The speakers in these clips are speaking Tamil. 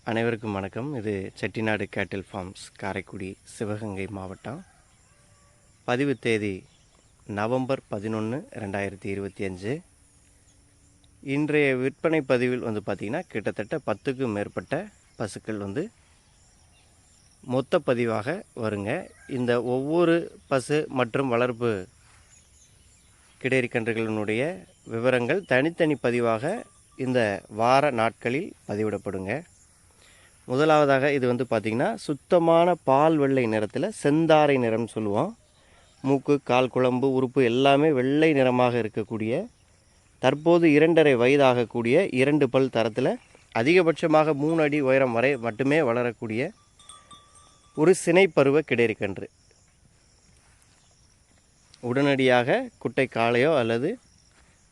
அனைவருக்கும் வணக்கம். இது செட்டிநாடு கேட்டில் ஃபார்ம்ஸ், காரைக்குடி, சிவகங்கை மாவட்டம். பதிவு தேதி நவம்பர் 11, 2025. இன்றைய விற்பனை பதிவில் பார்த்திங்கன்னா கிட்டத்தட்ட 10க்கும் மேற்பட்ட பசுக்கள் மொத்த பதிவாக வருங்க. இந்த ஒவ்வொரு பசு மற்றும் வளர்ப்பு கிடைக்கன்றுகளினுடைய விவரங்கள் தனித்தனி பதிவாக இந்த வார நாட்களில் பதிவிடப்படுங்க. முதலாவதாக இது பார்த்திங்கன்னா சுத்தமான பால் வெள்ளை நிறத்தில் செந்தாரை நிறம்னு சொல்லுவோம். மூக்கு, கால், குழம்பு, உறுப்பு எல்லாமே வெள்ளை நிறமாக இருக்கக்கூடிய, தற்போது 2.5 வயதாகக்கூடிய 2 பல் தரத்தில் அதிகபட்சமாக 3 அடி உயரம் வரை மட்டுமே வளரக்கூடிய ஒரு சினைப்பருவ கிடைக்கன்று. உடனடியாக குட்டை காளையோ அல்லது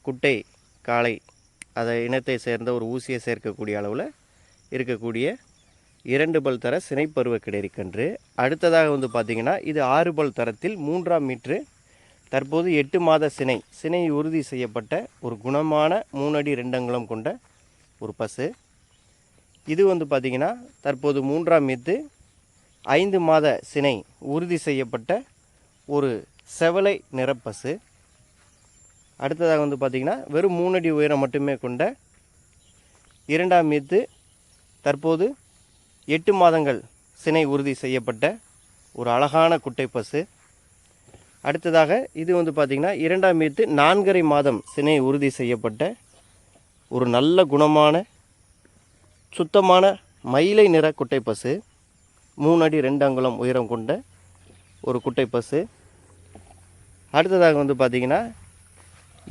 குட்டை காளை அதை இனத்தை சேர்ந்த ஒரு ஊசியை சேர்க்கக்கூடிய அளவில் இருக்கக்கூடிய 2 பல் தர சினைப்பருவ கிடைக்கன்று. அடுத்ததாக பார்த்திங்கன்னா இது 6 பல் தரத்தில் 3ஆம் மீட்ரு, தற்போது 8 மாத சினை உறுதி செய்யப்பட்ட ஒரு குணமான 3 அடி 2 அங்குலம் கொண்ட ஒரு பசு. இது பார்த்திங்கன்னா தற்போது 3ஆம் மீத்து 5 மாத சினை உறுதி செய்யப்பட்ட ஒரு செவலை நிறப்பசு. அடுத்ததாக பார்த்திங்கன்னா வெறும் 3 அடி உயரம் மட்டுமே கொண்ட 2ஆம் மீத்து தற்போது 8 மாதங்கள் சினை உறுதி செய்யப்பட்ட ஒரு அழகான குட்டை பசு. அடுத்ததாக இது பார்த்திங்கன்னா 2ஆம் மீத்து 4.5 மாதம் சினை உறுதி செய்யப்பட்ட ஒரு நல்ல குணமான சுத்தமான மயிலை நிற குட்டை பசு. 3 அடி 2 அங்குலம் உயரம் கொண்ட ஒரு குட்டை பசு. அடுத்ததாக பார்த்திங்கன்னா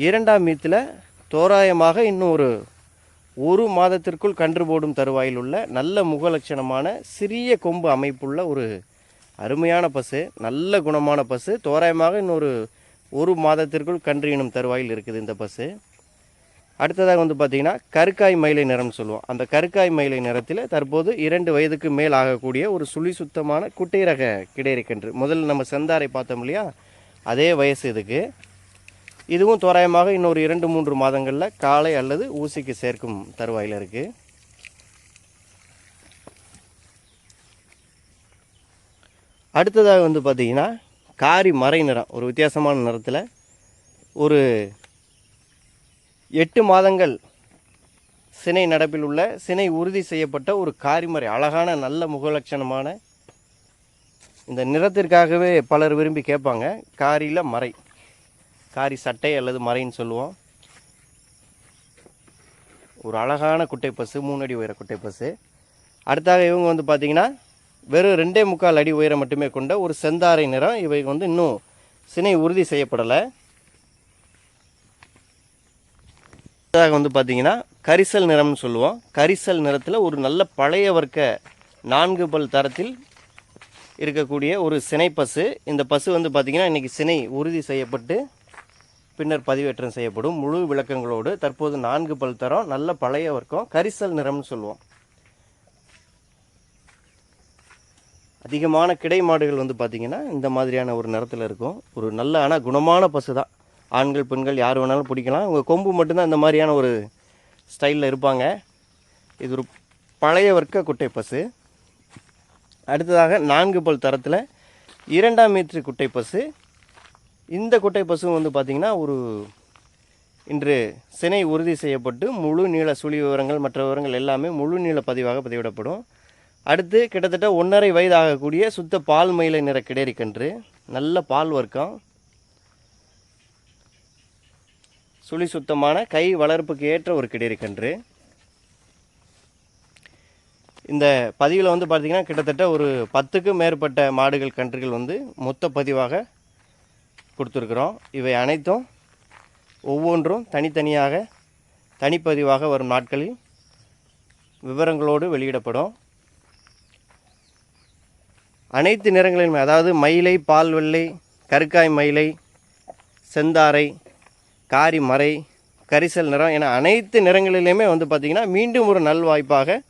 2ஆம் மீத்தில் தோராயமாக இன்னும் ஒரு மாதத்திற்குள் கன்று போடும் தருவாயில் உள்ள நல்ல முகலட்சணமான சிறிய கொம்பு அமைப்புள்ள ஒரு அருமையான பசு, நல்ல குணமான பசு. தோராயமாக இன்னொரு ஒரு மாதத்திற்குள் கன்று இனும் தருவாயில் இருக்குது இந்த பசு. அடுத்ததாக பார்த்திங்கன்னா கருக்காய் மயிலை நிறம்னு சொல்லுவோம். அந்த கருக்காய் மயிலை நிறத்தில் தற்போது 2 வயதுக்கு மேல் ஆகக்கூடிய ஒரு சுழி சுத்தமான குட்டை ரக கிடைக்கன்று. முதல்ல நம்ம செந்தாரை பார்த்தோம் இல்லையா, அதே வயசு இதுக்கு. இதுவும் தோராயமாக இன்னொரு 2-3 மாதங்களில் காளை அல்லது ஊசிக்கு சேர்க்கும் தருவாயில் இருக்குது. அடுத்ததாக பார்த்திங்கன்னா காரி மறை நிறம், ஒரு வித்தியாசமான நிறத்தில் ஒரு 8 மாதங்கள் சினை நடப்பில் உள்ள சினை உறுதி செய்யப்பட்ட ஒரு காரிமறை, அழகான நல்ல முகலட்சணமான இந்த நிறத்திற்காகவே பலர் விரும்பி கேட்பாங்க. காரியில் மறை, காரி சட்டை அல்லது மறைன்னு சொல்லுவோம். ஒரு அழகான குட்டை பசு, 3 அடி உயர குட்டை பசு. அடுத்தாக இவங்க பார்த்திங்கன்னா வெறும் 2.25 அடி உயரம் மட்டுமே கொண்ட ஒரு செந்தாரை நிறம். இவை இன்னும் சினை உறுதி செய்யப்படலை. அடுத்ததாக பார்த்திங்கன்னா கரிசல் நிறம்னு சொல்லுவோம். கரிசல் நிறத்தில் ஒரு நல்ல பழைய வர்க்க 4 பல் தரத்தில் இருக்கக்கூடிய ஒரு சினை பசு. இந்த பசு பார்த்திங்கன்னா இன்றைக்கி சினை உறுதி செய்யப்பட்டு பின்னர் பதிவேற்றம் செய்யப்படும். முழு விளக்கங்களோடு தற்போது 4 பல் தரம், நல்ல பழைய வர்க்கம், கரிசல் நிறம்னு சொல்லுவோம். அதிகமான கிடை மாடுகள் பார்த்திங்கன்னா இந்த மாதிரியான ஒரு நிறத்தில் இருக்கும். ஒரு நல்ல ஆனால் குணமான பசு தான். ஆண்கள் பெண்கள் யார் வேணாலும் பிடிக்கலாம். அவங்க கொம்பு மட்டும்தான் இந்த மாதிரியான ஒரு ஸ்டைலில் இருப்பாங்க. இது ஒரு பழைய வர்க்க குட்டை பசு. அடுத்ததாக 4 பல் தரத்தில் 2ஆம் மீட்ரு குட்டை பசு. இந்த குட்டை பசு பார்த்திங்கன்னா இன்று சினை உறுதி செய்யப்பட்டு முழு நீள சுழி விவரங்கள் மற்ற விவரங்கள் எல்லாமே முழு நீள பதிவாக பதிவிடப்படும். அடுத்து கிட்டத்தட்ட 1.5 வயது ஆகக்கூடிய சுத்த பால் மயிலை நிற கிடைக்கன்று. நல்ல பால் வர்க்கம், சுழி சுத்தமான கை வளர்ப்புக்கு ஏற்ற ஒரு கிடைக்கன்று. இந்த பதிவில் பார்த்திங்கன்னா கிட்டத்தட்ட ஒரு 10க்கும் மேற்பட்ட மாடுகள் கன்றுகள் மொத்த பதிவாக கொடுத்துருக்குறோம். இவை அனைத்தும் ஒவ்வொன்றும் தனித்தனியாக தனிப்பதிவாக வரும் நாட்களில் விவரங்களோடு வெளியிடப்படும். அனைத்து நிறங்களிலுமே, அதாவது மயிலை, பால் வெள்ளை, கருக்காய் மயிலை, செந்தாரை, காரி மறை, கரிசல் நிறம் என அனைத்து நிறங்களிலுமே பார்த்திங்கன்னா மீண்டும் ஒரு நல்வாய்ப்பாக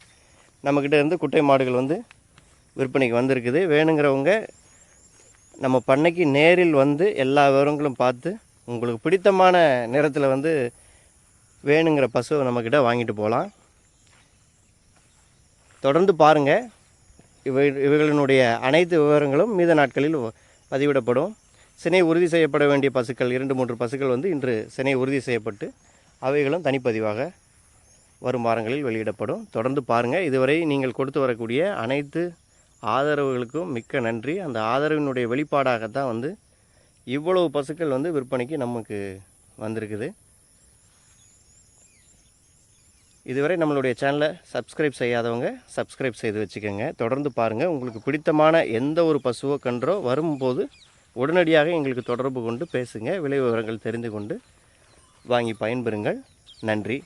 நம்மக்கிட்ட இருந்து குட்டை மாடுகள் விற்பனைக்கு வந்திருக்குது. வேணுங்கிறவங்க நம்ம பண்ணைக்கு நேரில் எல்லா விவரங்களும் பார்த்து உங்களுக்கு பிடித்தமான நேரத்தில் வேணுங்கிற பசுவை நம்மக்கிட்ட வாங்கிட்டு போகலாம். தொடர்ந்து பாருங்கள். இவைகளினுடைய அனைத்து விவரங்களும் மீத நாட்களில் பதிவிடப்படும். சினை உறுதி செய்யப்பட வேண்டிய பசுக்கள் 2-3 பசுக்கள் வந்து இன்று சினை உறுதி செய்யப்பட்டு அவைகளும் தனிப்பதிவாக வரும் வாரங்களில் வெளியிடப்படும். தொடர்ந்து பாருங்கள். இதுவரை நீங்கள் கொடுத்து வரக்கூடிய அனைத்து ஆதரவுகளுக்கும் மிக்க நன்றி. அந்த ஆதரவினுடைய வெளிப்பாடாகத்தான் வந்து இவ்வளவு பசுக்கள் வந்து விற்பனைக்கு நமக்கு வந்திருக்குது. இதுவரை நம்மளுடைய சேனலை சப்ஸ்கிரைப் செய்யாதவங்க சப்ஸ்கிரைப் செய்து வச்சுக்கோங்க. தொடர்ந்து பாருங்கள். உங்களுக்கு பிடித்தமான எந்த ஒரு பசுவோ கன்றோ வரும்போது உடனடியாக எங்களுக்கு தொடர்பு கொண்டு பேசுங்க. விலை விவரங்கள் தெரிந்து கொண்டு வாங்கி பயன்பெறுங்கள். நன்றி.